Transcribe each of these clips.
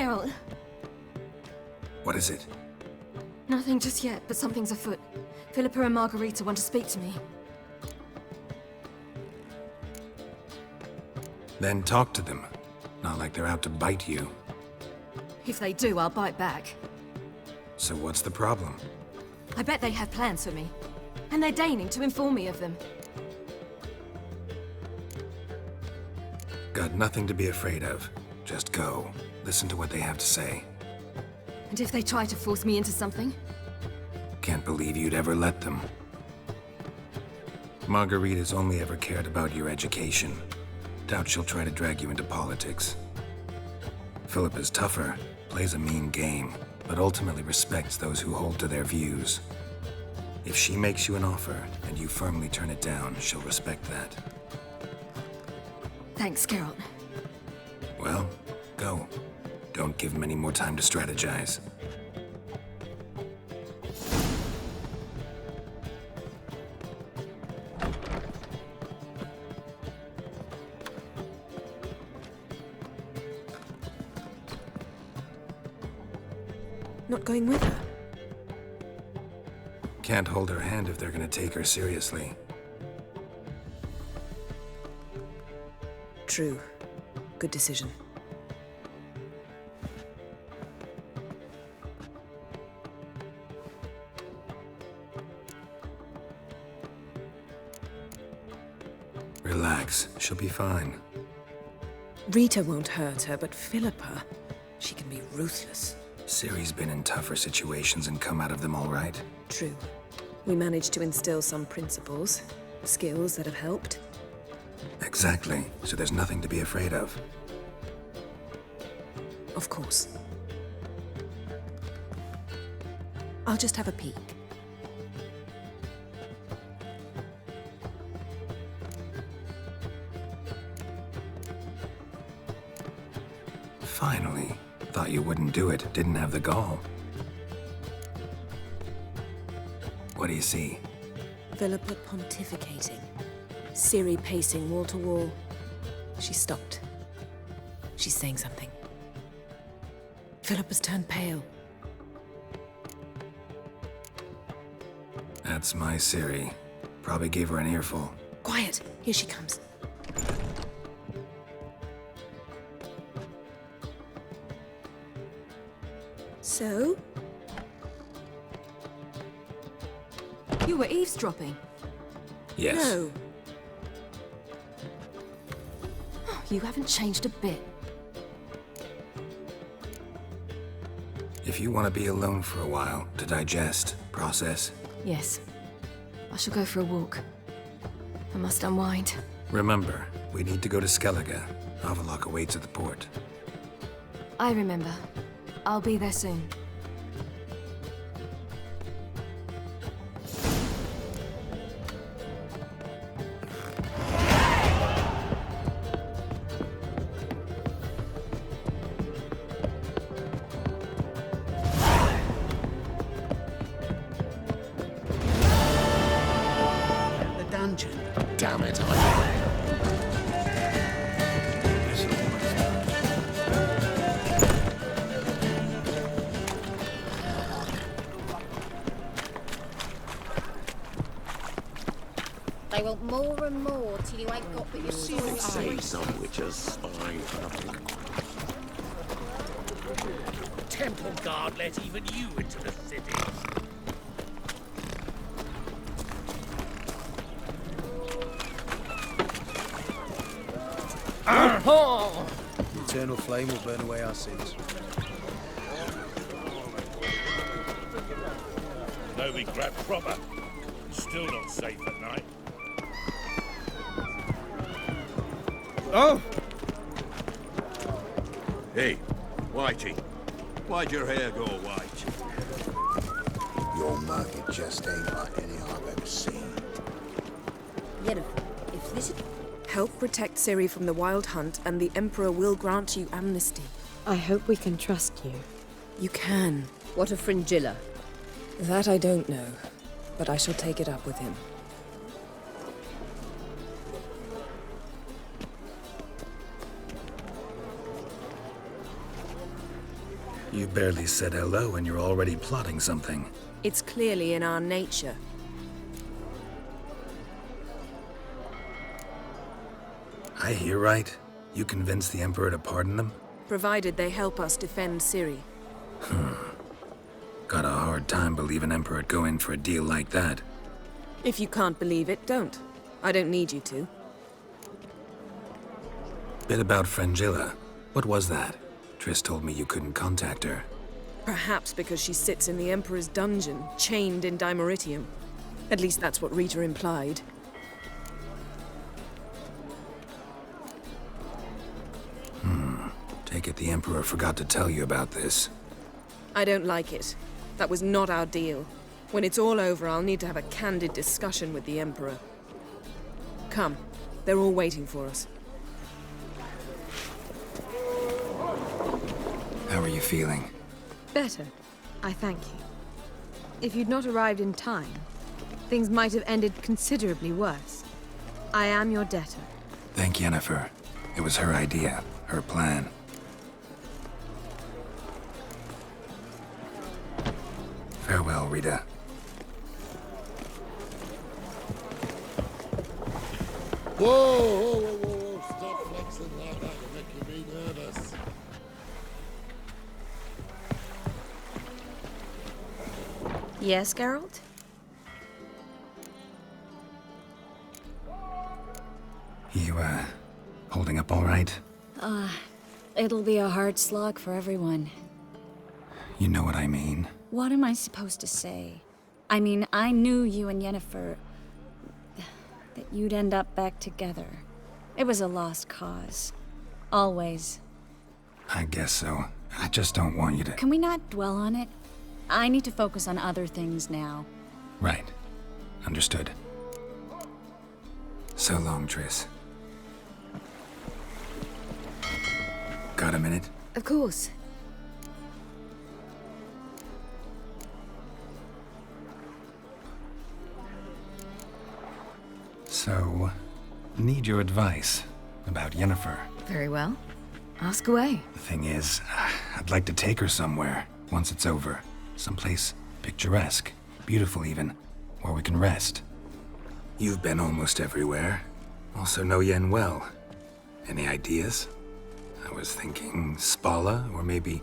Geralt. What is it? Nothing just yet, but something's afoot. Philippa and Margarita want to speak to me. Then talk to them. Not like they're out to bite you. If they do, I'll bite back. So what's the problem? I bet they have plans for me. And they're deigning to inform me of them. Got nothing to be afraid of. Just go. Listen to what they have to say. And if they try to force me into something? Can't believe you'd ever let them. Margarita's only ever cared about your education. Doubt she'll try to drag you into politics. Philippa's tougher, plays a mean game, but ultimately respects those who hold to their views. If she makes you an offer, and you firmly turn it down, she'll respect that. Thanks, Geralt. Well, go. Don't give him any more time to strategize. Not going with her? Can't hold her hand if they're gonna take her seriously. True. Good decision. Relax, she'll be fine. Rita won't hurt her, but Philippa, she can be ruthless. Ciri's been in tougher situations and come out of them all right. True. We managed to instill some principles, skills that have helped. Exactly, so there's nothing to be afraid of. Of course. I'll just have a peek. Finally. Thought you wouldn't do it, didn't have the gall. What do you see? Philippa pontificating. Ciri pacing wall to wall. She stopped. She's saying something. Philippa's turned pale. That's my Ciri. Probably gave her an earful. Quiet! Here she comes. So? You were eavesdropping. Yes. No. You haven't changed a bit. If you want to be alone for a while, to digest, process. Yes. I shall go for a walk. I must unwind. Remember, we need to go to Skellige. Avallac'h awaits at the port. I remember. I'll be there soon. The dungeon. Damn it, They want more and more till you ain't got but your sword. say some witches spy. Temple guard let even you into the city. The eternal flame will burn away our sins. No, we grabbed proper. Still not safe at night. Oh! Hey, Whitey, why'd your hair go white? Your market just ain't like any I've ever seen. Yennefer, if this is... Help protect Ciri from the Wild Hunt, and the Emperor will grant you amnesty. I hope we can trust you. You can. What a fringilla. That I don't know, but I shall take it up with him. You barely said hello and you're already plotting something. It's clearly in our nature. I hear right? You convinced the Emperor to pardon them? Provided they help us defend Ciri. Got a hard time believing Emperor'd go in for a deal like that. If you can't believe it, don't. I don't need you to. Bit about Frangilla. What was that? Triss told me you couldn't contact her. Perhaps because she sits in the Emperor's dungeon, chained in Dimeritium. At least that's what Rita implied. Take it the Emperor forgot to tell you about this. I don't like it. That was not our deal. When it's all over, I'll need to have a candid discussion with the Emperor. Come. They're all waiting for us. How are you feeling? Better. I thank you. If you'd not arrived in time, things might have ended considerably worse. I am your debtor. Thank Yennefer. It was her idea, her plan. Farewell, Rita. Whoa! Stop flexing like that, you're making me nervous. Yes, Geralt? You, holding up all right? It'll be a hard slog for everyone. You know what I mean. What am I supposed to say? I mean, I knew you and Yennefer... that you'd end up back together. It was a lost cause. Always. I guess so. I just don't want you to... Can we not dwell on it? I need to focus on other things now. Right. Understood. So long, Triss. Got a minute? Of course. So, need your advice about Yennefer. Very well. Ask away. The thing is, I'd like to take her somewhere once it's over. Someplace picturesque, beautiful even, where we can rest. You've been almost everywhere. Also know Yen well. Any ideas? I was thinking Spala, or maybe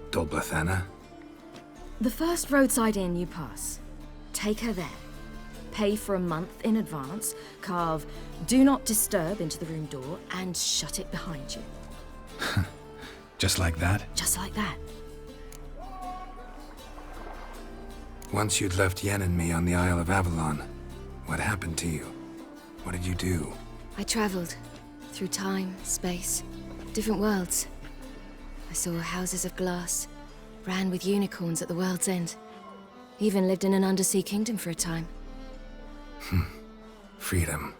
Dol Blathanna. The first roadside inn you pass. Take her there. Pay for a month in advance, carve "Do Not Disturb" into the room door, and shut it behind you. Just like that? Just like that. Once you'd left Yen and me on the Isle of Avalon, what happened to you? What did you do? I traveled through time, space, different worlds. I saw houses of glass, ran with unicorns at the world's end. Even lived in an undersea kingdom for a time. Freedom.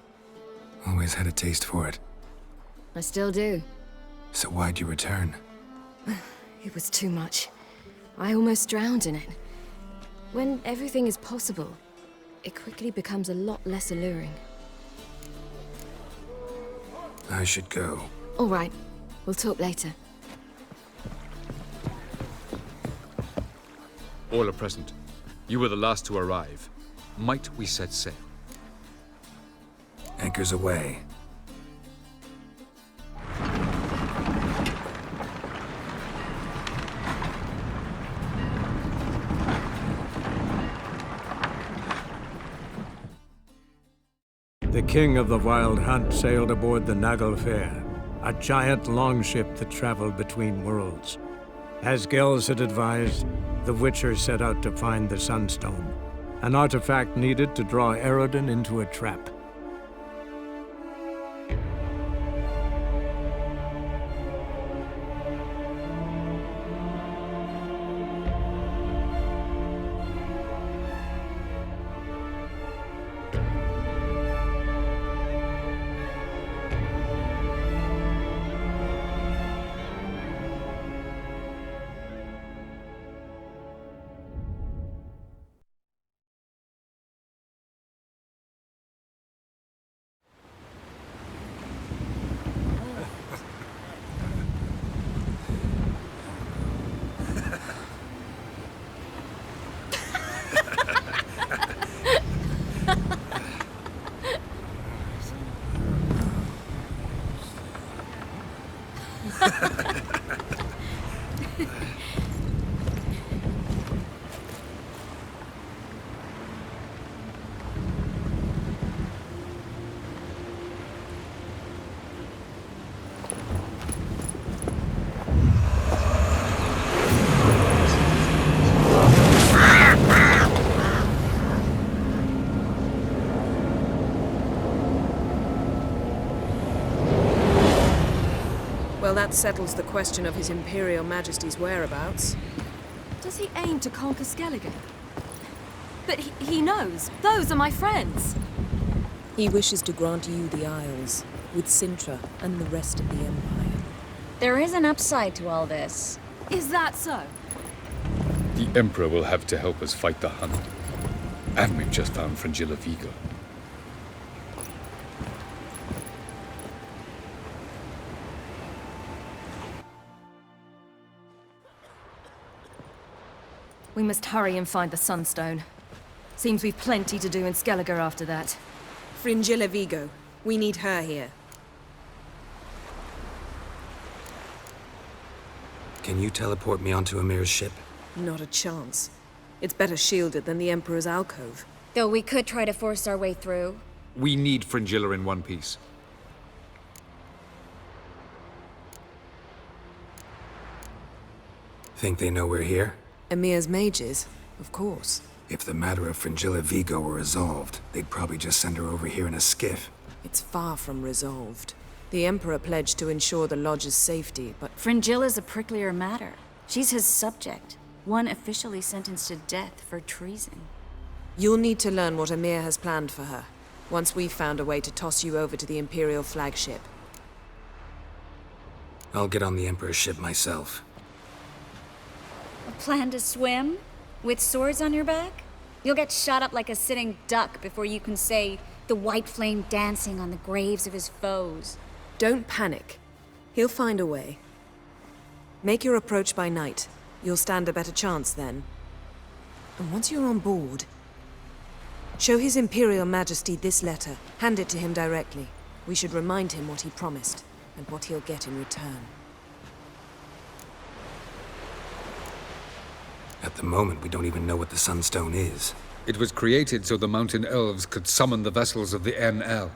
Always had a taste for it. I still do. So why'd you return? It was too much. I almost drowned in it. When everything is possible, it quickly becomes a lot less alluring. I should go. All right. We'll talk later. All are present. You were the last to arrive. Might we set sail? Anchors away. The king of the Wild Hunt sailed aboard the Naglfar, a giant longship that traveled between worlds. As Gels had advised, the Witcher set out to find the Sunstone, an artifact needed to draw Eredin into a trap. Well, that settles the question of His Imperial Majesty's whereabouts. Does he aim to conquer Skellige? But he knows. Those are my friends. He wishes to grant you the Isles, with Sintra and the rest of the Empire. There is an upside to all this. Is that so? The Emperor will have to help us fight the Hunt. And we've just found Fringilla Vigo. We must hurry and find the Sunstone. Seems we've plenty to do in Skellige after that. Fringilla Vigo. We need her here. Can you teleport me onto Amir's ship? Not a chance. It's better shielded than the Emperor's alcove. Though we could try to force our way through. We need Fringilla in one piece. Think they know we're here? Amir's mages, of course. If the matter of Fringilla Vigo were resolved, they'd probably just send her over here in a skiff. It's far from resolved. The Emperor pledged to ensure the Lodge's safety, but Fringilla's a pricklier matter. She's his subject, one officially sentenced to death for treason. you'll need to learn what Amir has planned for her, once we've found a way to toss you over to the Imperial flagship. I'll get on the Emperor's ship myself. A plan to swim? With swords on your back? You'll get shot up like a sitting duck before you can say the white flame dancing on the graves of his foes. Don't panic. He'll find a way. Make your approach by night. You'll stand a better chance then. And once you're on board, show His Imperial Majesty this letter. Hand it to him directly. We should remind him what he promised, and what he'll get in return. At the moment, we don't even know what the Sunstone is. It was created so the Mountain Elves could summon the vessels of the NL.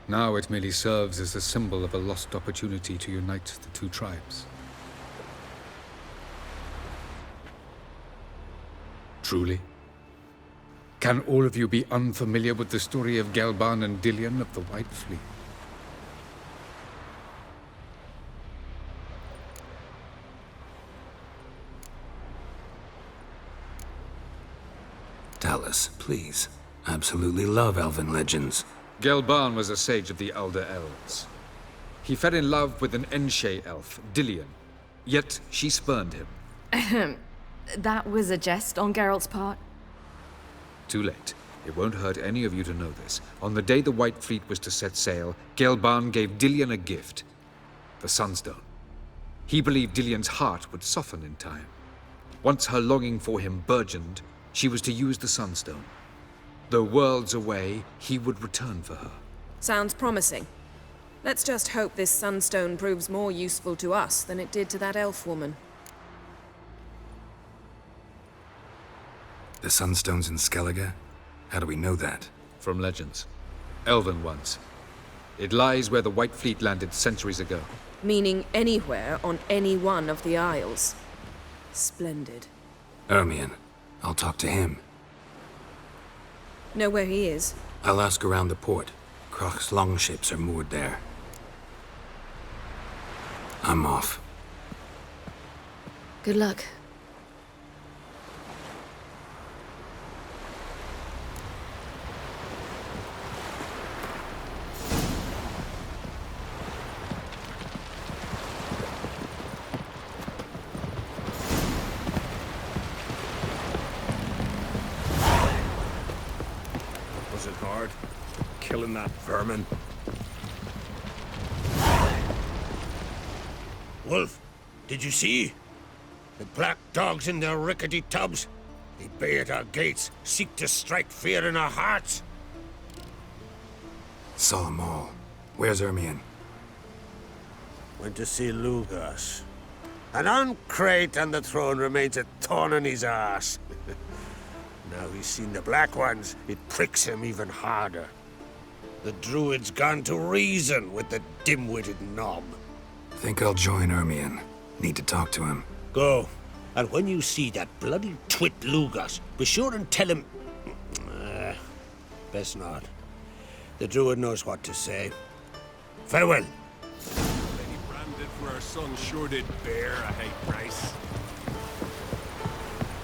Now it merely serves as a symbol of a lost opportunity to unite the two tribes. Truly? Can all of you be unfamiliar with the story of Gelban and Dillion of the White Fleet? Tell us, please. I absolutely love elven legends. Gelban was a sage of the Elder Elves. He fell in love with an Enshe elf, Dillion, yet she spurned him. That was a jest on Geralt's part? Too late. It won't hurt any of you to know this. On the day the White Fleet was to set sail, Gelban gave Dillion a gift. The Sunstone. He believed Dillion's heart would soften in time. Once her longing for him burgeoned, she was to use the Sunstone. Though worlds away, he would return for her. Sounds promising. Let's just hope this Sunstone proves more useful to us than it did to that elf woman. The Sunstone's in Skellige? How do we know that? From legends. Elven ones. It lies where the White Fleet landed centuries ago. Meaning anywhere on any one of the Isles. Splendid. Ermion. I'll talk to him. Know where he is? I'll ask around the port. Croc's longships are moored there. I'm off. Good luck. Was it hard? Killing that vermin? Wolf, did you see? The black dogs in their rickety tubs? They bay at our gates, seek to strike fear in our hearts. Saw 'em all. Where's Ermion? went to see Lugas. An uncrate on the throne remains a thorn in his ass. Now he's seen the Black Ones, it pricks him even harder. The Druid's gone to reason with the dim-witted knob. Think I'll join Ermion. Need to talk to him. Go. And when you see that bloody twit Lugas, be sure and tell him... best not. The Druid knows what to say. Farewell. Lady branded for our son sure did bear a hate price.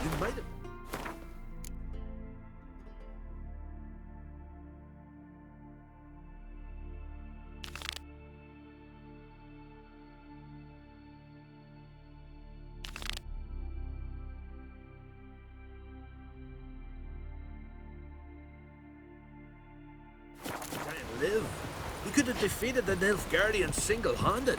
You might have... Live. He could have defeated the Nilfgaardians single-handed.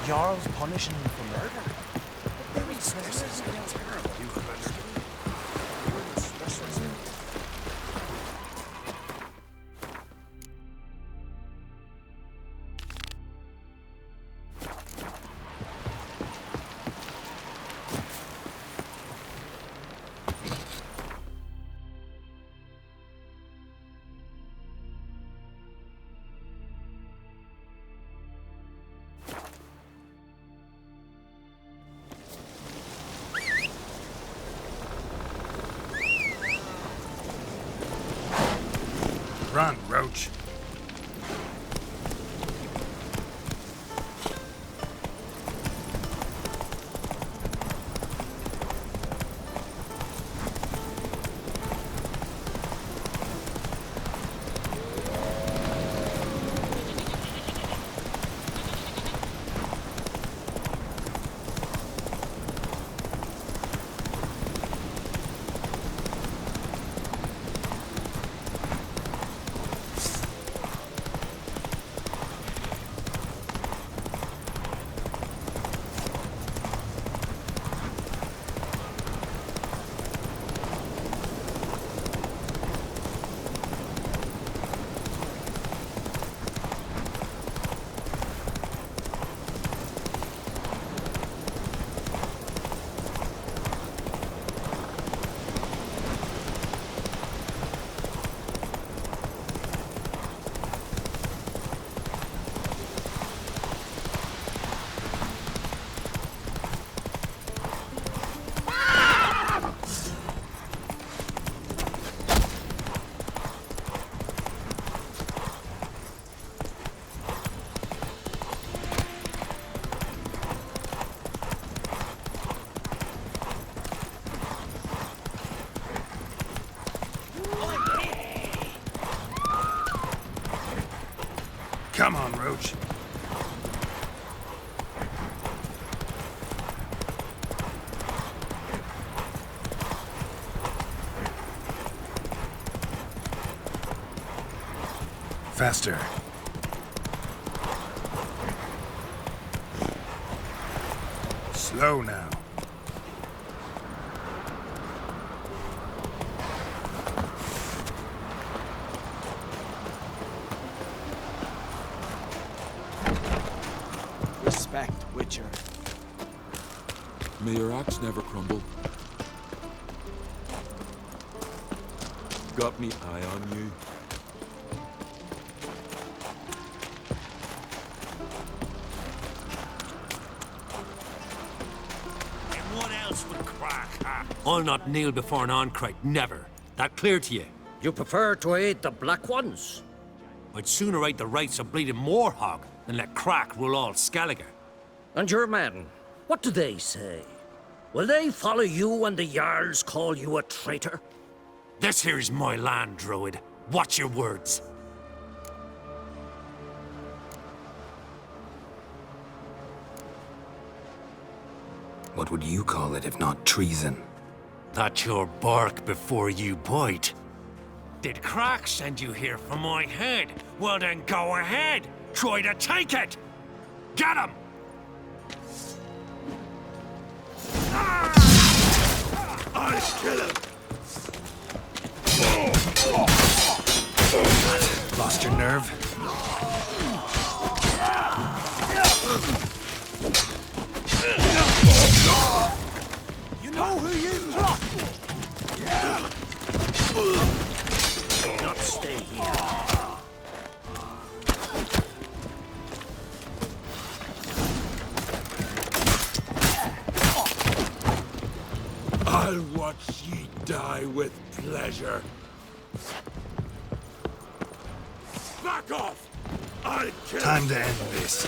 Jarl's punishing him for murder. Run, Roach. Come on, Roach. Faster. Slow now. Respect, Witcher. May your axe never crumble. Got me eye on you. And what else would crack, huh? I'll not kneel before an Oncrite, never. That clear to you? You prefer to aid the Black Ones? I'd sooner aid the rights of bleeding Moorhog than let Crack rule all Skellige. And your men, what do they say? Will they follow you when the Jarls call you a traitor? This here is my land, Druid. Watch your words. What would you call it if not treason? That's your bark before you bite. Did Crack send you here for my head? Well then go ahead. Try to take it. Get him! I'll kill him! Lost your nerve? You know who you are! Do not stay here. I'll watch ye die with pleasure. Back off! I'll kill Time to end this.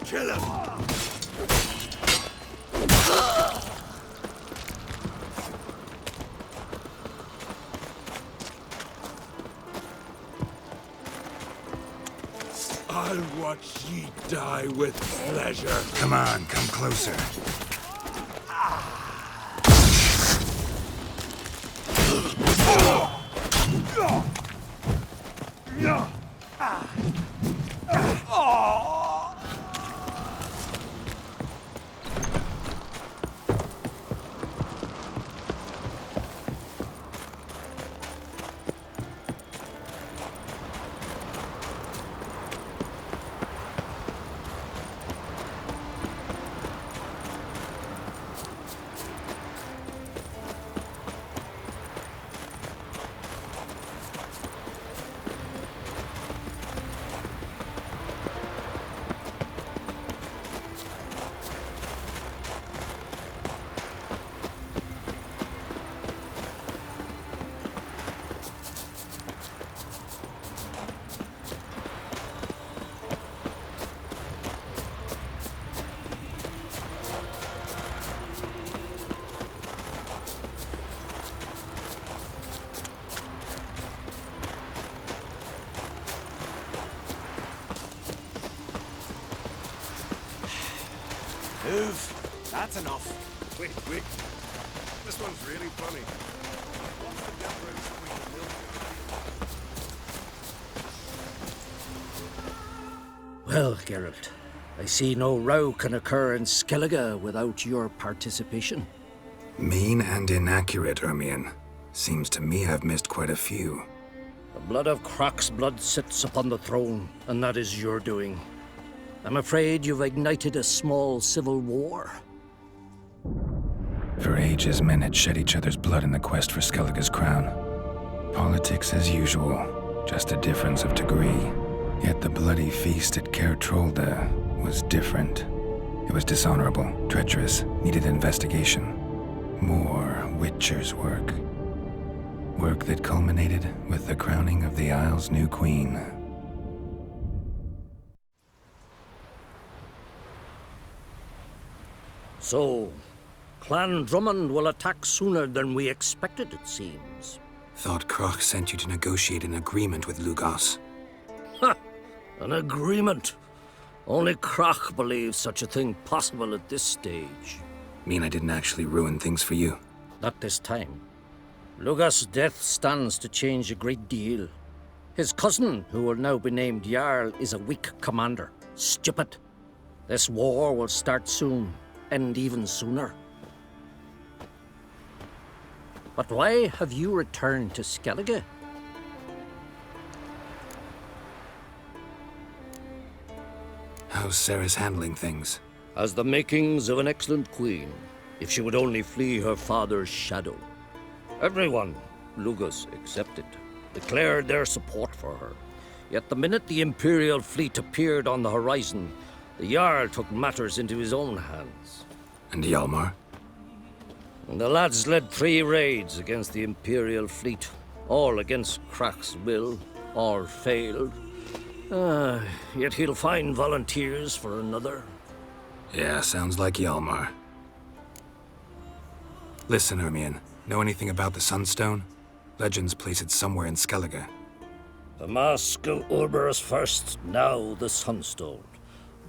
Kill him! I'll watch ye die with pleasure. Come on, come closer. Move. That's enough. Quick, quick. This one's really funny. What's the difference between Well, Geralt, I see no row can occur in Skellige without your participation. Mean and inaccurate, Ermion. Seems to me I've missed quite a few. The blood of Crach's blood sits upon the throne, and that is your doing. I'm afraid you've ignited a small civil war. For ages, men had shed each other's blood in the quest for Skellige's crown. Politics as usual, just a difference of degree. Yet the bloody feast at Caer Trolda was different. It was dishonorable, treacherous, needed investigation. More Witcher's work. Work that culminated with the crowning of the Isle's new queen. So, Clan Drummond will attack sooner than we expected, it seems. Thought Crach sent you to negotiate an agreement with Lugos. Ha! An agreement? Only Crach believes such a thing possible at this stage. Mean I didn't actually ruin things for you? Not this time. Lugos' death stands to change a great deal. His cousin, who will now be named Jarl, is a weak commander. Stupid. This war will start soon, end even sooner. But why have you returned to Skellige? How's Cerys handling things? Has the makings of an excellent queen, if she would only flee her father's shadow. Everyone, Lugos excepted, declared their support for her. Yet the minute the Imperial fleet appeared on the horizon, the Jarl took matters into his own hands. And Hjalmar? And the lads led 3 raids against the Imperial fleet, all against Crach's will, all failed. Yet he'll find volunteers for another. Yeah, sounds like Hjalmar. Listen, Ermion, know anything about the Sunstone? Legends place it somewhere in Skellige. The mask of Urberus first, now the Sunstone.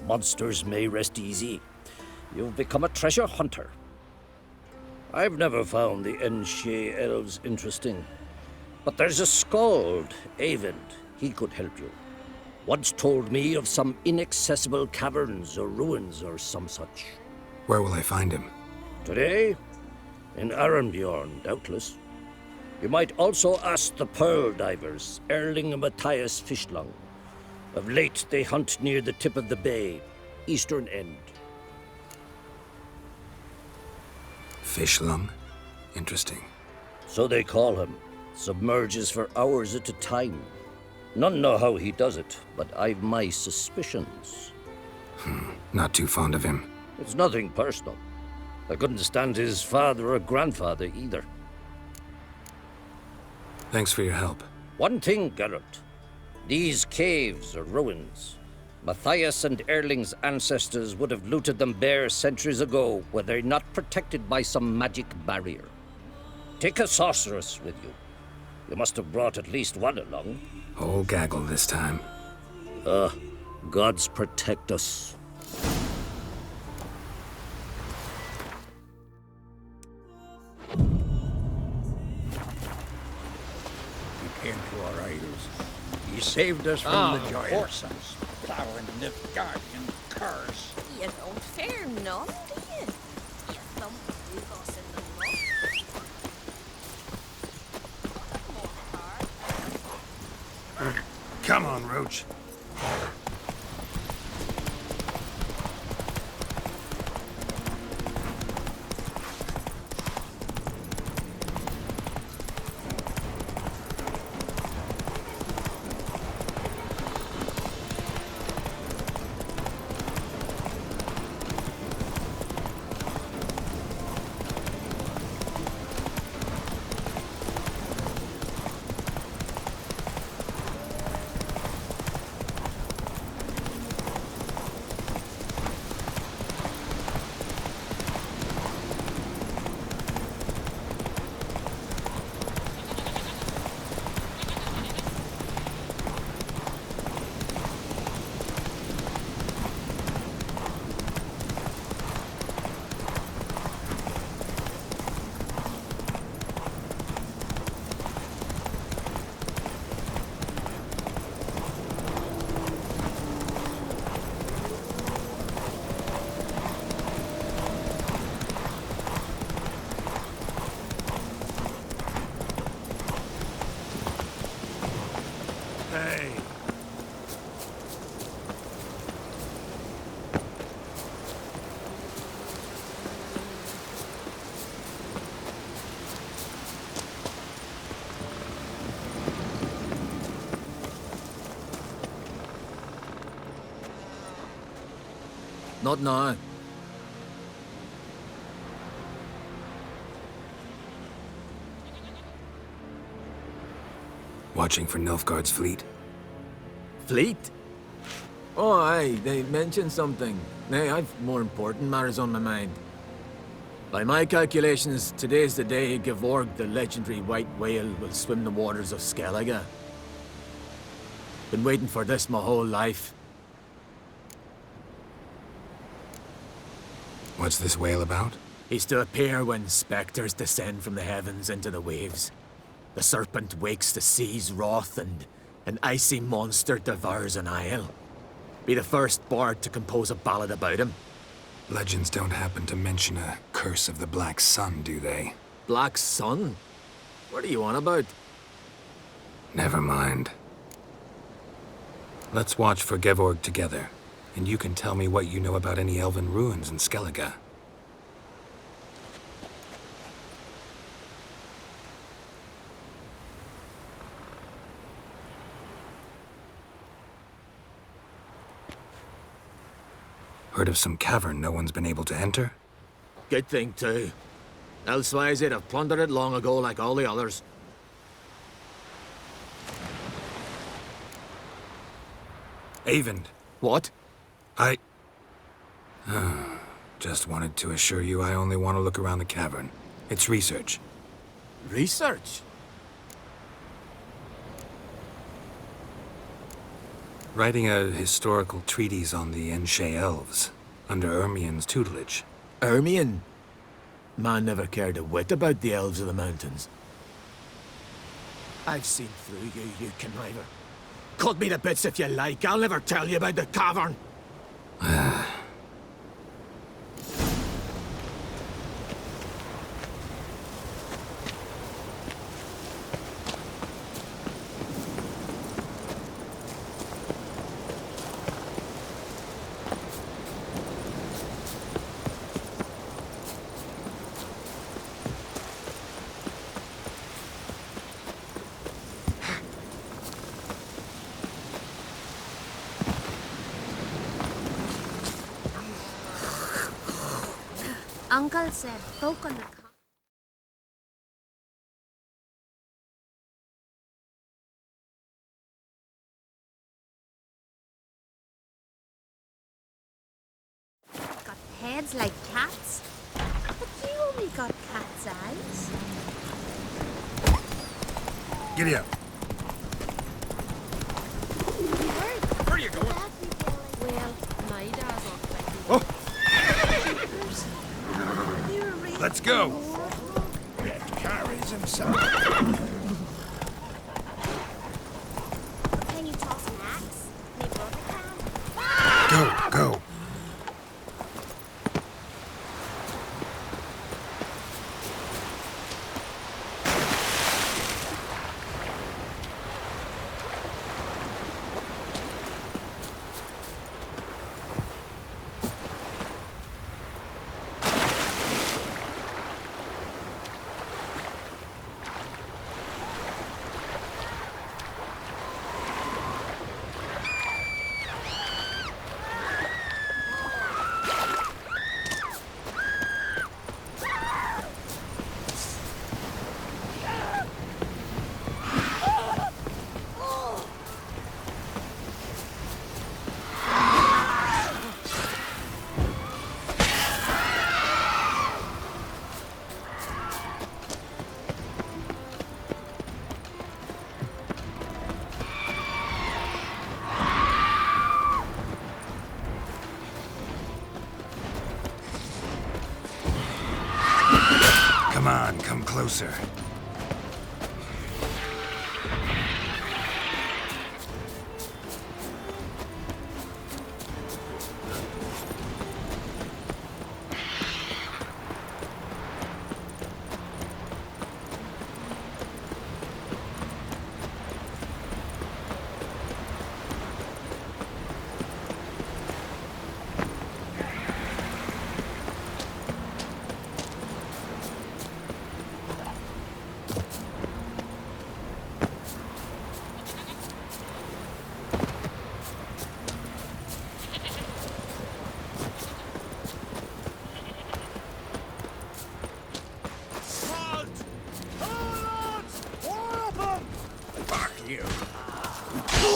Monsters may rest easy. You've become a treasure hunter. I've never found the Enshe elves interesting. But there's a skald, Eyvind. He could help you. Once told me of some inaccessible caverns or ruins or some such. Where will I find him? Today? In Arenbjorn, doubtless. You might also ask the Pearl Divers, Erling and Matthias Fischlung. Of late, they hunt near the tip of the bay, eastern end. Fischlung? Interesting. So they call him. Submerges for hours at a time. None know how he does it, but I've my suspicions. Not too fond of him. It's nothing personal. I couldn't stand his father or grandfather either. Thanks for your help. One thing, Geralt. These caves are ruins. Matthias and Erling's ancestors would have looted them bare centuries ago were they not protected by some magic barrier. Take a sorceress with you. You must have brought at least one along. Whole gaggle this time. Gods protect us. Came to our aid. He saved us from the giant. Horses plowing Nilfgaardian curse. You don't fear none, do you? You thump Lugos in the mud. Come on, Roach. Hey. Not now. Watching for Nilfgaard's fleet? Fleet? Oh, aye, they mentioned something. Nay, I've more important matters on my mind. By my calculations, today's the day Gevorg, the legendary white whale, will swim the waters of Skellige. Been waiting for this my whole life. What's this whale about? He's to appear when specters descend from the heavens into the waves. The serpent wakes the sea's wrath and an icy monster devours an isle. Be the first bard to compose a ballad about him. Legends don't happen to mention a curse of the Black Sun, do they? Black Sun? What are you on about? Never mind. Let's watch for Gevorg together, and you can tell me what you know about any elven ruins in Skellige. Heard of some cavern no one's been able to enter? Good thing, too. Elsewise, they'd have plundered it long ago like all the others. Eyvind. What? Just wanted to assure you I only want to look around the cavern. It's research. Research? Writing a historical treatise on the Enshe elves, under Ermien's tutelage. Ermien? Man never cared a whit about the elves of the mountains. I've seen through you, you conniver. Cut me to bits if you like, I'll never tell you about the cavern. Uncle said folk on the got heads like cats, but you only got cat's eyes. Giddy up. Where are you going? Well, my dad's on Oh. Let's go. It carries himself. Can you toss an axe? My brother can. Go. Come on, come closer.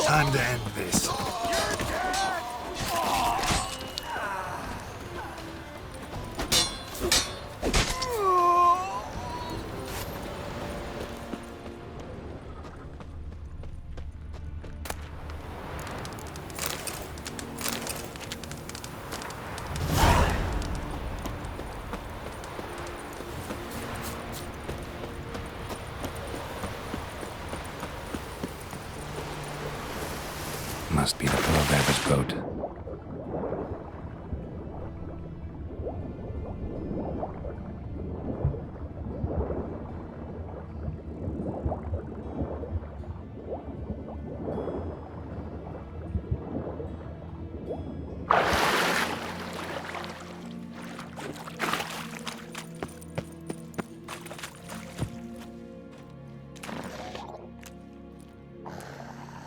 Time to end this. Must be the Pearl Bearer's boat.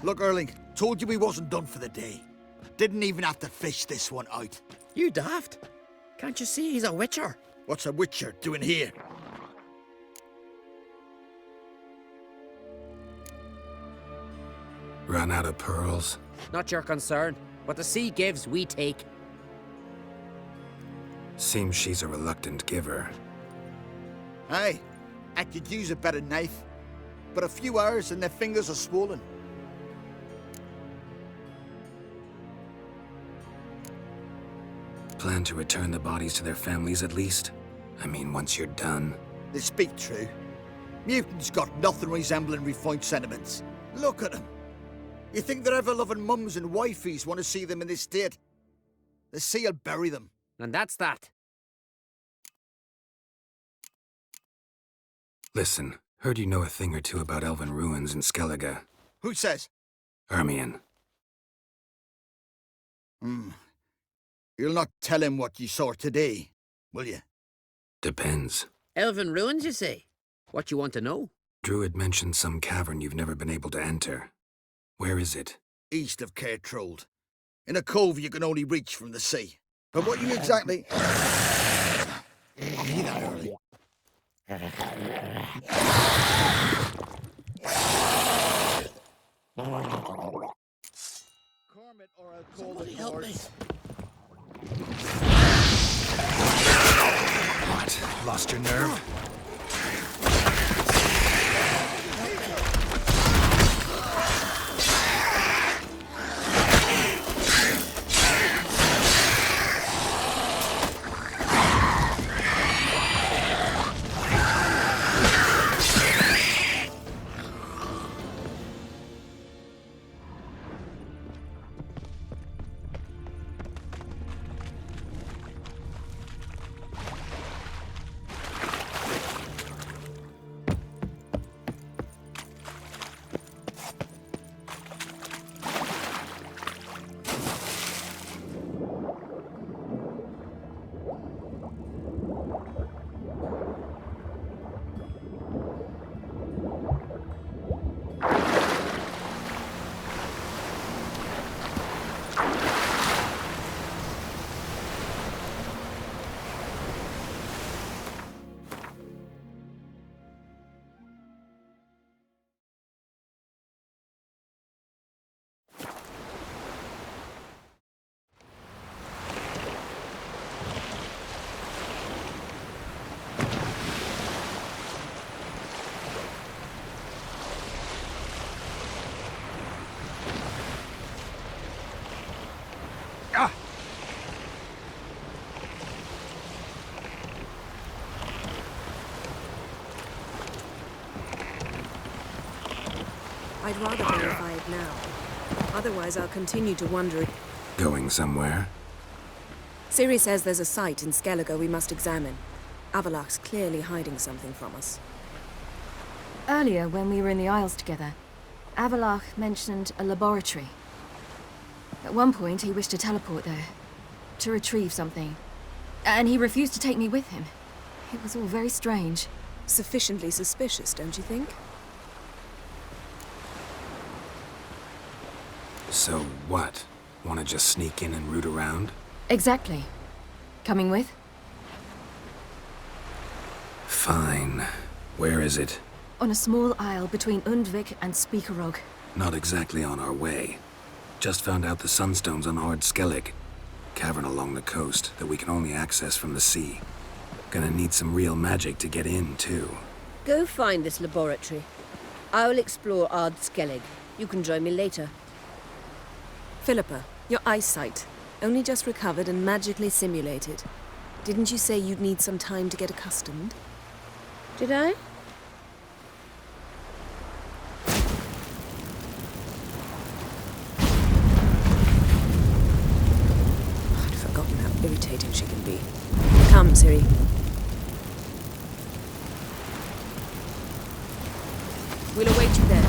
Look, Erling, told you we wasn't done for the day. Didn't even have to fish this one out. You daft. Can't you see he's a witcher? What's a witcher doing here? Run out of pearls? Not your concern. What the sea gives, we take. Seems she's a reluctant giver. Aye, I could use a better knife. But a few hours and their fingers are swollen. plan to return the bodies to their families at least? I mean, once you're done. They speak true. Mutants got nothing resembling refined sentiments. Look at them. You think their ever-loving mums and wifeys want to see them in this state? The sea will bury them. And that's that. Listen, heard you know a thing or two about elven ruins in Skellige. Who says? Ermion. You'll not tell him what you saw today, will you? Depends. Elven ruins, you say? What you want to know? Druid mentioned some cavern you've never been able to enter. Where is it? East of Caer Trold. In a cove you can only reach from the sea. But what you exactly... Hear that, Early? Cormit, or I'll call the help me. What? Lost your nerve? I'd rather verify it now. Otherwise, I'll continue to wonder. Going somewhere? Ciri says there's a site in Skellige we must examine. Avallac'h's clearly hiding something from us. Earlier, when we were in the Isles together, Avallac'h mentioned a laboratory. At one point, he wished to teleport there, to retrieve something. And he refused to take me with him. It was all very strange. Sufficiently suspicious, don't you think? So what? Want to just sneak in and root around? Exactly. Coming with? Fine. Where is it? On a small isle between Undvik and Speakerog. Not exactly on our way. Just found out the Sunstone's on Ard Skellig. Cavern along the coast that we can only access from the sea. Gonna need some real magic to get in, too. Go find this laboratory. I will explore Ard Skellig. You can join me later. Philippa, your eyesight. Only just recovered and magically simulated. Didn't you say you'd need some time to get accustomed? Did I? I'd forgotten how irritating she can be. Come, Ciri. We'll await you there.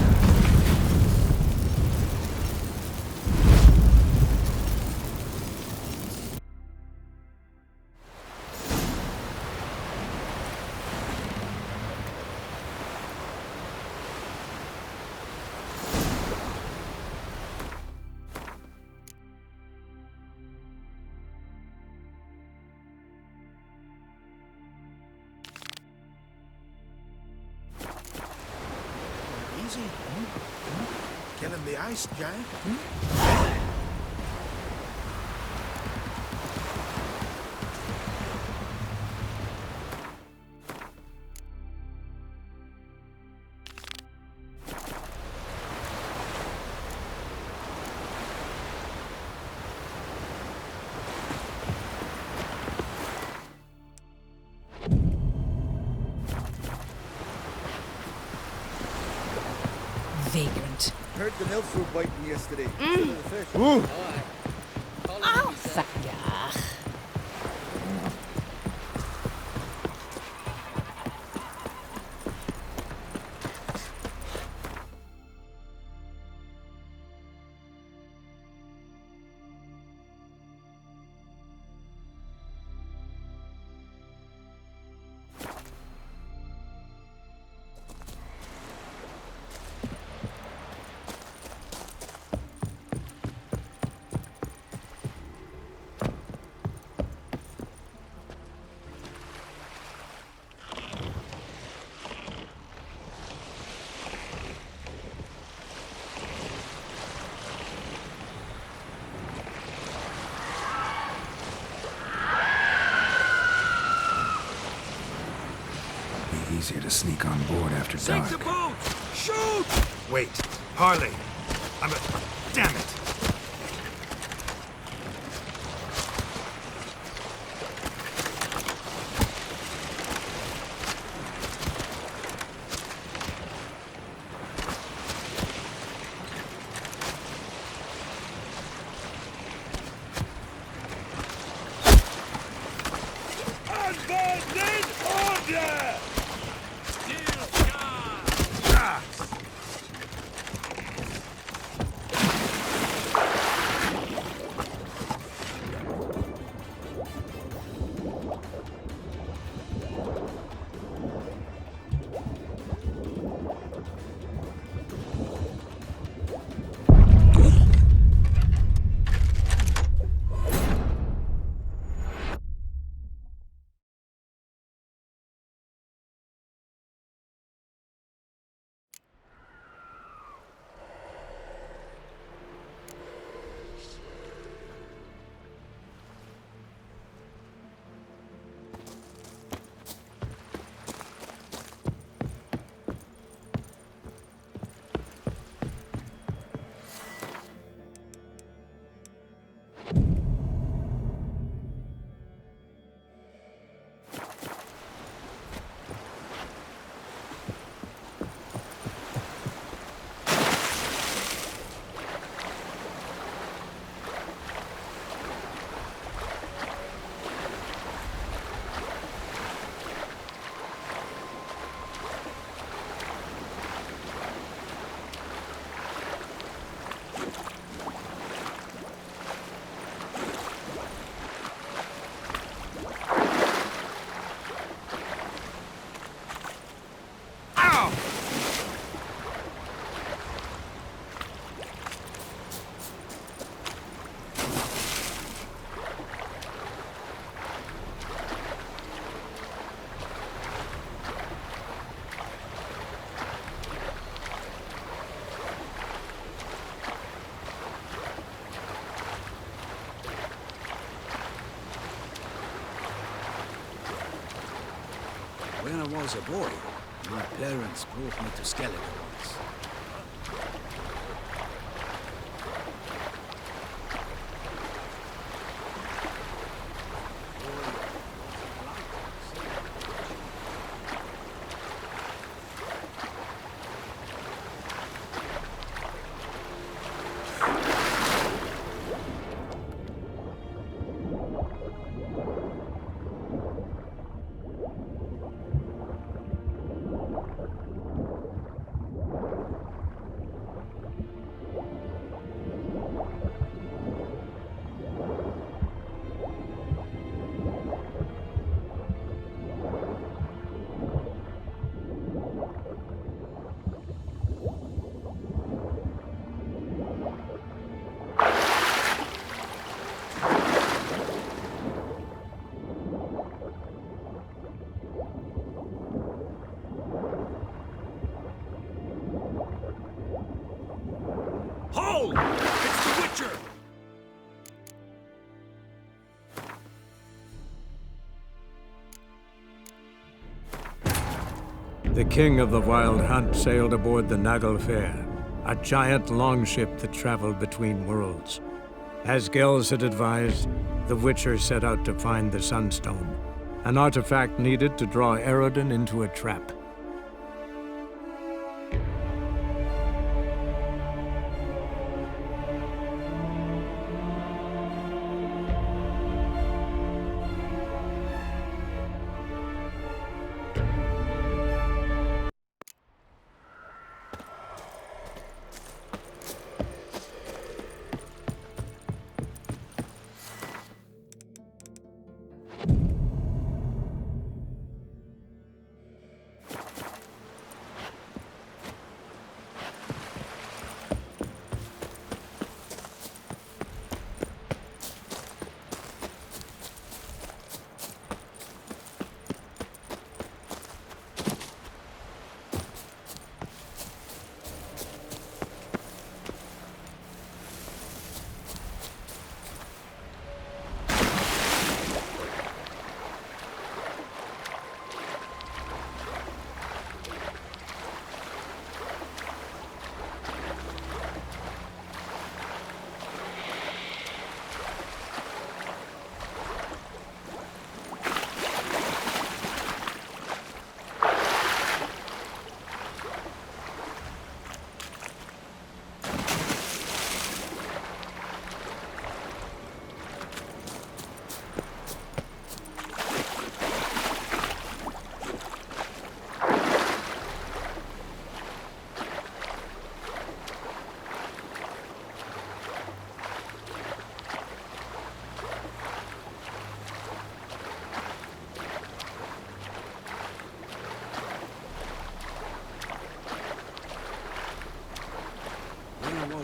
Easy. Killing the ice giant. vagrant. Heard the Nilfru biting yesterday. Mm. The fish. Oh, fuck yeah. Easier to sneak on board after dark. Sink the boat! Shoot! Wait, Harley. Damn it! When I was a boy, my parents brought me to Skellige once. Hold! It's the Witcher! The king of the Wild Hunt sailed aboard the Naglfar, a giant longship that traveled between worlds. As Gels had advised, the Witcher set out to find the Sunstone, an artifact needed to draw Eredin into a trap.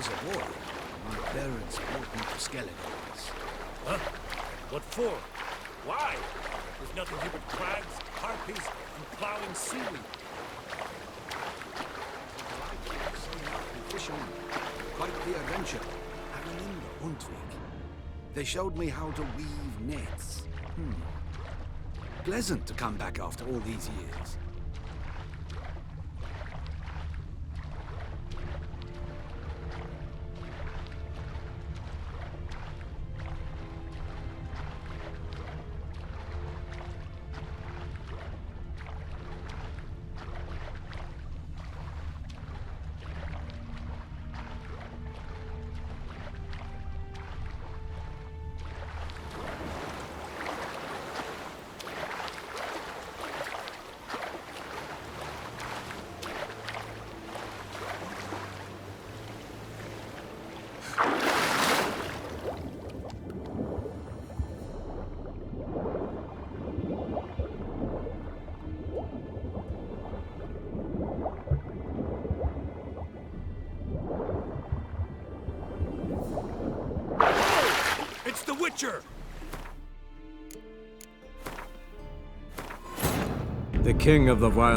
was a boy, my parents brought me to Skellige. Huh? What for? Why? There's nothing here but crabs, harpies, and plowing seaweed. Fishing. Quite the adventure. I remember Huntwig. They showed me how to weave nets. Pleasant to come back after all these years. It's the Witcher! The king of the Wild